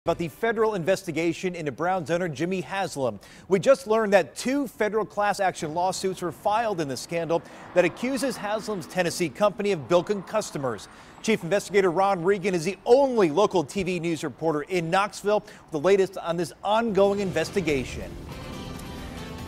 About the federal investigation into Browns owner Jimmy Haslam. We just learned that 2 federal class action lawsuits were filed in the scandal that accuses Haslam's Tennessee company of bilking customers. Chief Investigator Ron Regan is the only local TV news reporter in Knoxville with the latest on this ongoing investigation.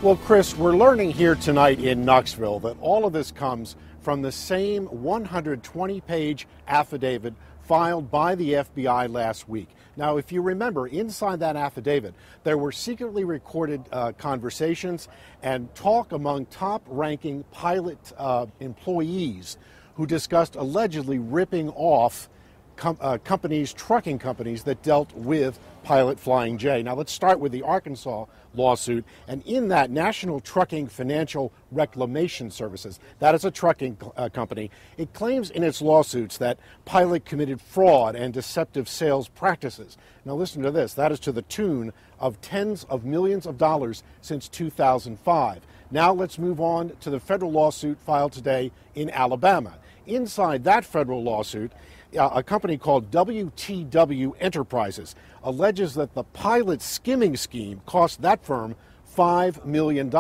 Well, Chris, we're learning here tonight in Knoxville that all of this comes from the same 120-page affidavit filed by the FBI last week. Now, if you remember, inside that affidavit, there were secretly recorded conversations and talk among top-ranking pilot employees who discussed allegedly ripping off trucking companies that dealt with Pilot Flying J. Now, let's start with the Arkansas lawsuit. And in that, National Trucking Financial Reclamation Services, that is a trucking company, it claims in its lawsuits that Pilot committed fraud and deceptive sales practices. Now, listen to this. That is to the tune of tens of millions of dollars since 2005. Now, let's move on to the federal lawsuit filed today in Alabama. Inside that federal lawsuit, a company called WTW Enterprises alleges that the Pilot skimming scheme cost that firm $5 million.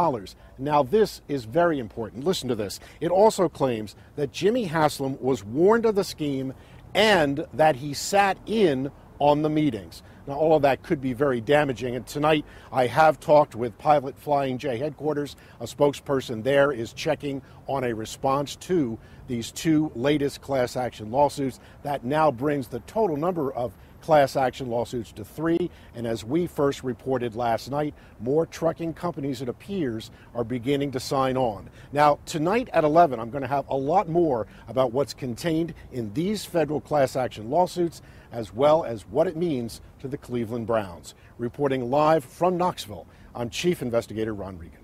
Now, this is very important. Listen to this. It also claims that Jimmy Haslam was warned of the scheme and that he sat in on the meetings. Now, all of that could be very damaging, and tonight I have talked with Pilot Flying J headquarters. A spokesperson there is checking on a response to these 2 latest class action lawsuits. That now brings the total number of class action lawsuits to 3, and as we first reported last night, more trucking companies, it appears, are beginning to sign on. Now, tonight at 11, I'm going to have a lot more about what's contained in these federal class action lawsuits, as well as what it means to the Cleveland Browns. Reporting live from Knoxville, I'm Chief Investigator Ron Regan.